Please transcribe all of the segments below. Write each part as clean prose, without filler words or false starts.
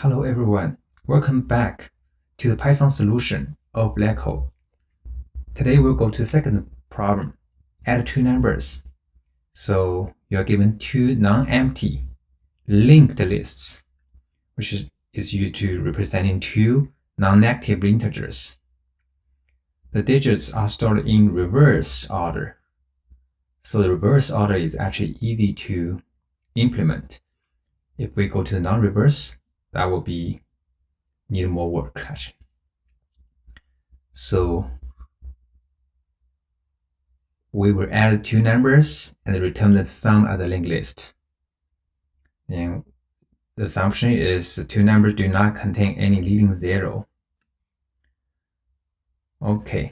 Hello everyone, welcome back to the Python solution of LeetCode. Today we'll go to the second problem, add two numbers. So you're given two non-empty linked lists, which is used to representing two non-negative integers. The digits are stored in reverse order. So the reverse order is actually easy to implement. If we go to the non-reverse, that will be need more work actually. So we will add two numbers and return the sum as a linked list. And the assumption is the two numbers do not contain any leading zero. Okay,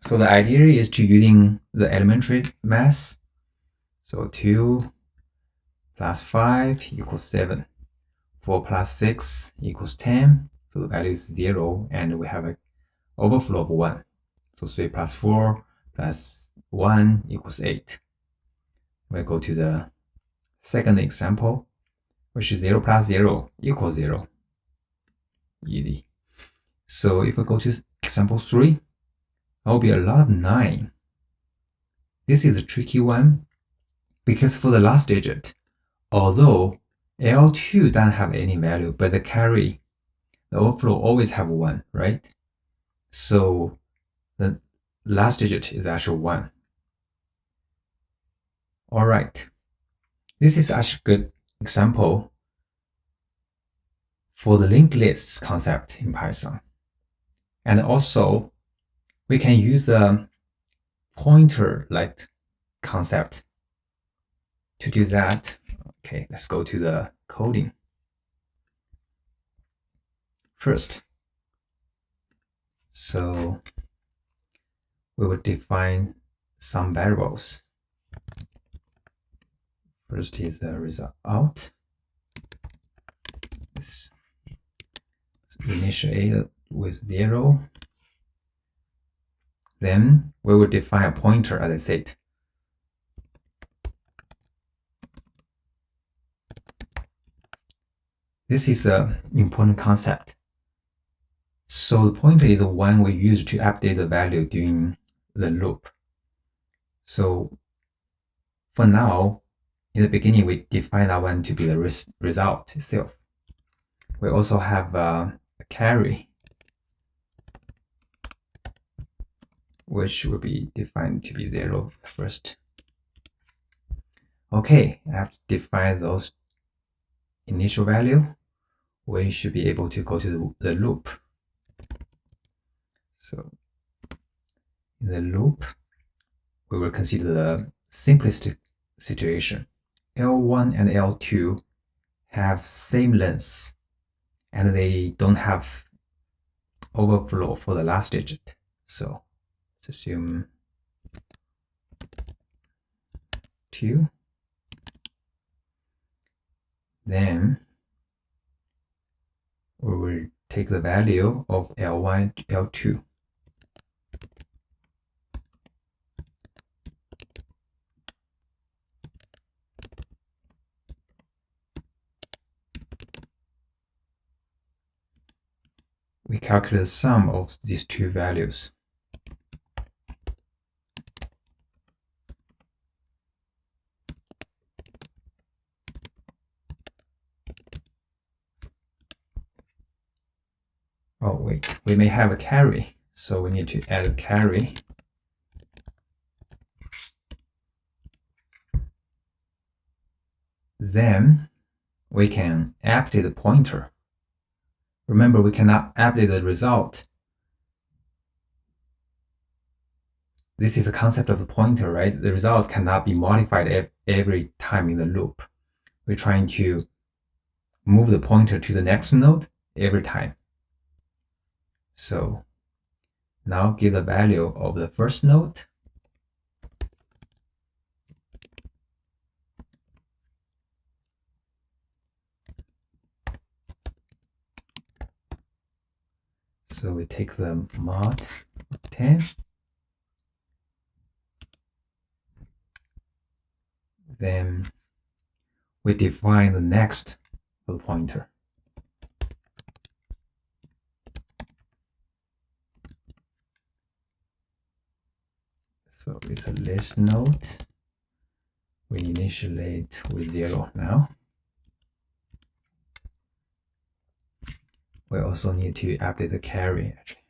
so the idea is to using the elementary math. So 2 plus 5 equals 7. 4 plus 6 equals 10. So the value is 0, and we have an overflow of 1. So 3 plus 4 plus 1 equals 8. We'll go to the second example, which is 0 plus 0 equals 0. Easy. So if we go to example 3, there will be a lot of 9. This is a tricky one because for the last digit, although L2 doesn't have any value, but the carry, the overflow always have 1, right? So the last digit is actually 1. All right. This is actually a good example for the linked lists concept in Python. And also, we can use a pointer-like concept to do that. Okay, let's go to the coding. First, so we will define some variables. First is the result. Let's initiate with 0. Then we will define a pointer, as I said. This is an important concept. So the pointer is the one we use to update the value during the loop. So for now, in the beginning, we define that one to be the result itself. We also have a carry, which will be defined to be 0 first. Okay, after define those initial value, we should be able to go to the loop. So in the loop, we will consider the simplistic situation. L1 and L2 have same length, and they don't have overflow for the last digit. So let's assume 2. Then we will take the value of L1, L2. We calculate the sum of these two values. Oh wait, we may have a carry, so we need to add a carry. Then we can update the pointer. Remember, we cannot update the result. This is the concept of the pointer, right? The result cannot be modified every time in the loop. We're trying to move the pointer to the next node every time. So now give the value of the first node. So we take the mod of 10. Then we define the next pointer. So it's a list node. We initialize with 0 now. We also need to update the carry actually.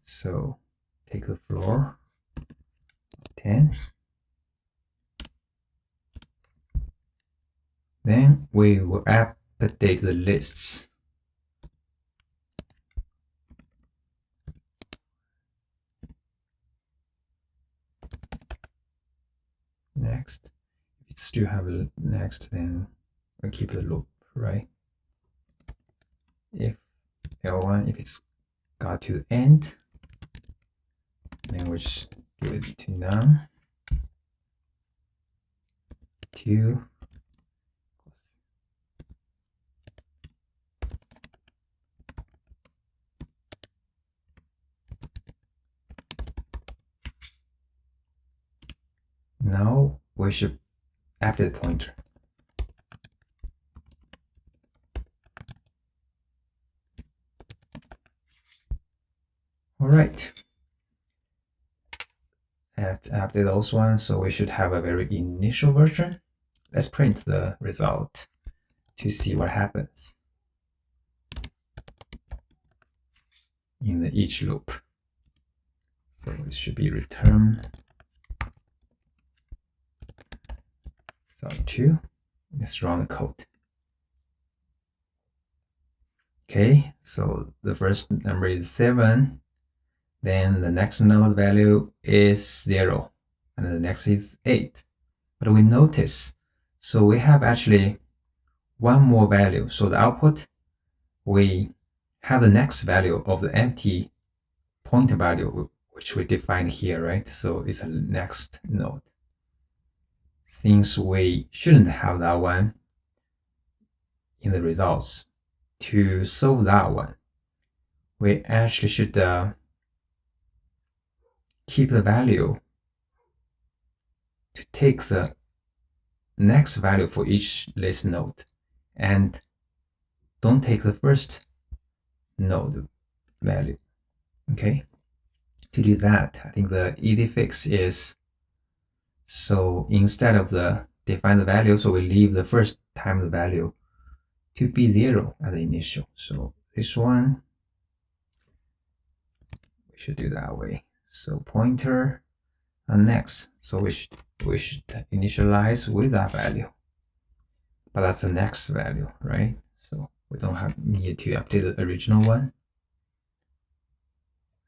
So take the floor 10. Then we will update the lists. Next, if it still have a next, then we keep the loop, right? If L1, if it's got to the end, then we just give it to none. 2. Now we should update the pointer. All right. I have to update those ones, so we should have a very initial version. Let's print the result to see what happens in each loop. So it should be return result 2. Let's run the code. Okay, so the first number is 7. Then the next node value is 0. And the next is 8. But we notice, so we have actually one more value. So the output, we have the next value of the empty pointer value, which we defined here, right? So it's a next node. Since we shouldn't have that one in the results, to solve that one, we actually should keep the value to take the next value for each list node and don't take the first node value. Okay, to do that, I think the easy fix is, so instead of the define the value, so we leave the first time the value to be 0 at the initial. So this one we should do that way. So pointer and next, so we should initialize with that value, but that's the next value, right? So we don't have need to update the original one.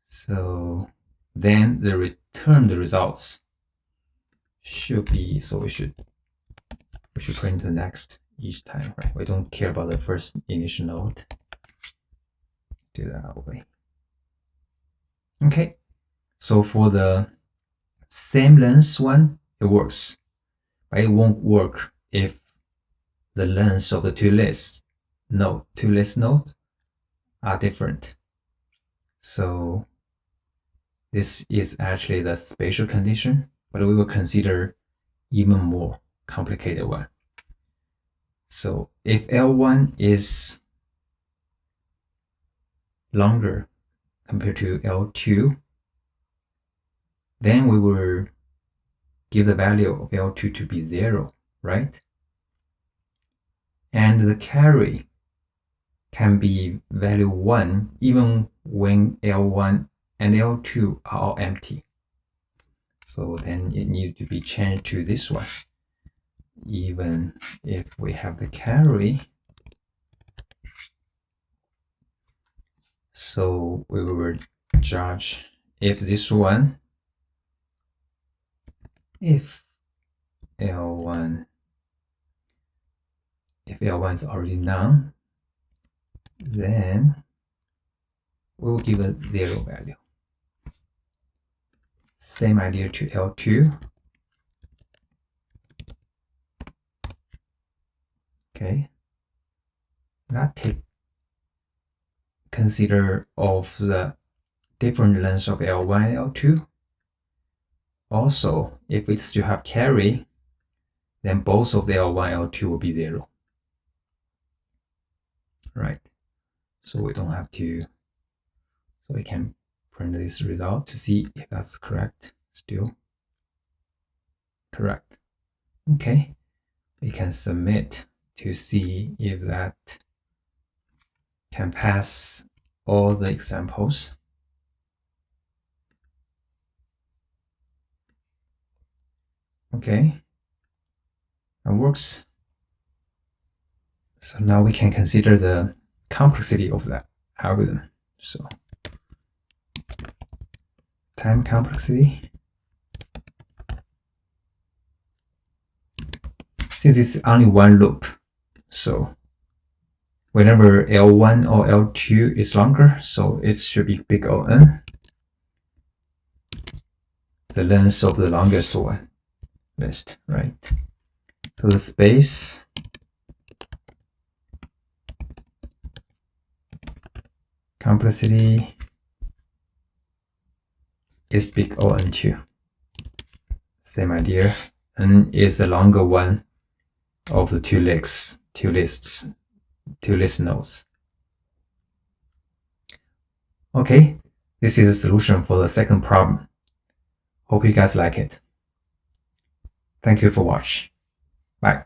So then the return the results should be, so we should print the next each time, right? We don't care about the first initial node. Do that way. Okay, so for the same length one, it works, but it won't work if the lengths of the two list nodes are different. So this is actually the spatial condition, but we will consider even more complicated one. So if L1 is longer compared to L2, then we will give the value of L2 to be 0, right? And the carry can be value 1 even when L1 and L2 are all empty. So then it needs to be changed to this one, even if we have the carry. So we will judge if this one, if L1 is already none, then we'll give a 0 value. Same idea to L2. Okay, that consider of the different lengths of L1 and L2. Also, if we still have carry, then both of the L1 and L2 will be 0. right? So we don't have to, so we can print this result to see if that's correct. Still correct. Okay, we can submit to see if that can pass all the examples. Okay, that works. So now we can consider the complexity of that algorithm. So time complexity. Since it's only one loop, so whenever L1 or L2 is longer, so it should be big O(n), the length of the longest one list, right? So the space complexity is big O(n)2. Same idea. N is the longer one of the two list nodes. Okay, this is a solution for the second problem. Hope you guys like it. Thank you for watching. Bye.